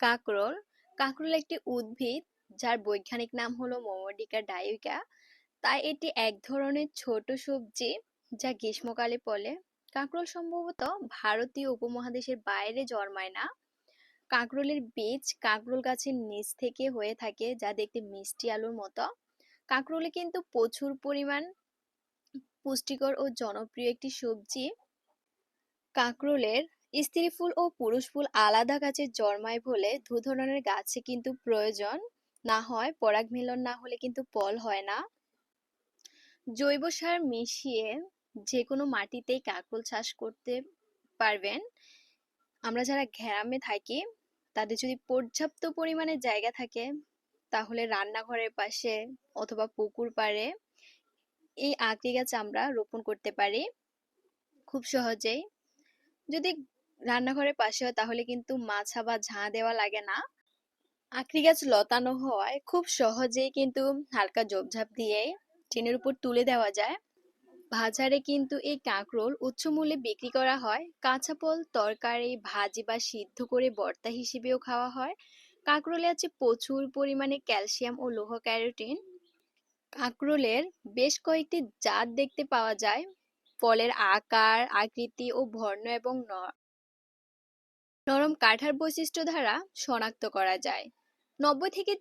কাঁকরোল। কাঁকরোল একটি উদ্ভিদ যার বৈজ্ঞানিক নাম হলো মোমোডিকা ডাইকা। তাই এটি এক ধরনের ছোট সবজি যা গ্রীষ্মকালে ফলে। কাঁকরোল সম্ভবত ভারতীয় উপমহাদেশের বাইরে জন্মায় না। কাঁকরোলের বীজ কাঁকরোল গাছের নিচ থেকে হয়ে থাকে, যা দেখতে মিষ্টি আলুর মতো। কাঁকরোলে কিন্তু প্রচুর পরিমাণ পুষ্টিকর ও জনপ্রিয় একটি সবজি। কাঁকরোলের স্ত্রী ফুল ও পুরুষ ফুল আলাদা গাছে জন্মায় বলে দু ধরনের গাছে কিন্তু প্রয়োজন না হয়, পরাগ মিলন না হলে কিন্তু ফল হয় না। জৈব সার মিশিয়ে যে কোনো মাটিতেই কাঁকরোল চাষ করতে পারবেন। আমরা যারা গ্রামে থাকি তাদের যদি পর্যাপ্ত পরিমাণে জায়গা থাকে তাহলে রান্নাঘরের পাশে অথবা পুকুর পাড়ে এই আঁকড়ি গাছ আমরা রোপণ করতে পারি খুব সহজেই। যদি রান্নাঘরের পাশে হয় তাহলে কিন্তু মাছা বা ঝাঁ দেওয়া লাগে না। আঁকড়ি গাছ লতানো হওয়ায় খুব সহজেই কিন্তু হালকা ঝোপঝাপ দিয়ে টিনের উপর তুলে দেওয়া যায়। বাজারে কিন্তু এই কাঁকরোল উচ্চ মূল্যে বিক্রি করা হয়। কাঁচা ফল তরকারি, ভাজি বা সিদ্ধ করে ভর্তা হিসেবেও খাওয়া হয়। কাঁকরোলে আছে প্রচুর পরিমাণে ক্যালসিয়াম ও লৌহ ক্যারোটিন। কাঁকরোলের বেশ কয়েকটি জাত দেখতে পাওয়া যায়। ফলের আকার, আকৃতি ও বর্ণ এবং নরম কাঠার বৈশিষ্ট্য দ্বারা শনাক্ত করা যায়। ৯০ থেকে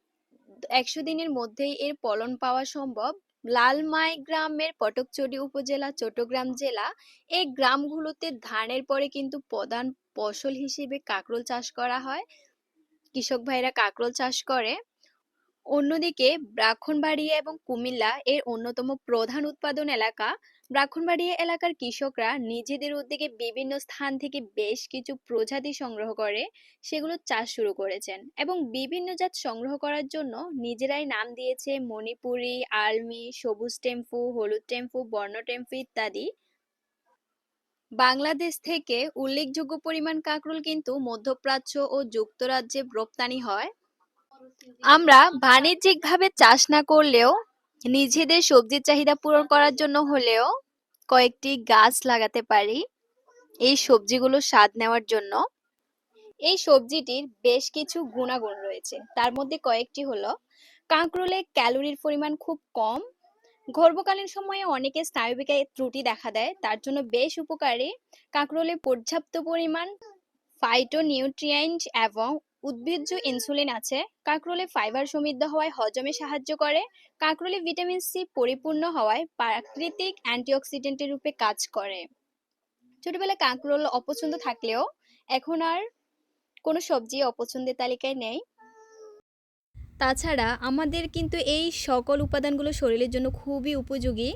১০০ দিনের মধ্যেই এর ফলন পাওয়া সম্ভব। লালমাই গ্রামের ফটিকছড়ি উপজেলা, চট্টগ্রাম জেলা, এই গ্রামগুলোতে ধানের পরে কিন্তু প্রধান ফসল হিসেবে কাঁকরোল চাষ করা হয়। কৃষক ভাইরা কাঁকরোল চাষ করে। অন্যদিকে ব্রাহ্মণবাড়িয়া এবং কুমিল্লা এর অন্যতম প্রধান উৎপাদন এলাকা। ব্রাহ্মণবাড়িয়া এলাকার কৃষকরা নিজেদের উদ্যোগে বিভিন্ন স্থান থেকে বেশ কিছু প্রজাতি সংগ্রহ করে সেগুলো চাষ শুরু করেছেন এবং বিভিন্ন জাত সংগ্রহ করার জন্য নিজেরাই নাম দিয়েছে মণিপুরি, আলমি, সবুজ টেম্পু, হলুদ টেম্পু, বর্ণ টেম্পু ইত্যাদি। বাংলাদেশ থেকে উল্লেখযোগ্য পরিমাণ কাঁকরোল কিন্তু মধ্যপ্রাচ্য ও যুক্তরাজ্যে রপ্তানি হয়। আমরা বাণিজ্যিকভাবে চাষ না করলেও নিজেদের সবজির চাহিদা পূরণ করার জন্য হলেও কয়েকটি গাছ লাগাতে পারি এই সবজিগুলোর স্বাদ নেওয়ার জন্য। এই সবজিটির বেশ কিছু গুণাগুণ রয়েছে, তার মধ্যে কয়েকটি হলো কাঁকরোলে ক্যালোরির পরিমাণ খুব কম। গর্ভকালীন সময়ে অনেকে স্নায়বিকে ত্রুটি দেখা দেয়, তার জন্য বেশ উপকারী। কাঁকরোলে পর্যাপ্ত পরিমাণ ফাইটোনিউট্রিয়েন্ট এবং উদ্ভিজ্জ ইনসুলিন আছে। কাঁকরোলে ফাইবার সমৃদ্ধ হওয়ায় হজমে সাহায্য করে। কাঁকরোলে ভিটামিন সি পরিপূর্ণ হওয়ায় প্রাকৃতিক অ্যান্টিঅক্সিডেন্টের রূপে কাজ করে। ছোটবেলায় কাঁকরোল অপছন্দ থাকলেও এখন আর কোনো সবজি অপছন্দের তালিকায় নেই। তাছাড়া আমাদের কিন্তু এই সকল উপাদানগুলো শরীরের জন্য খুবই উপযোগী।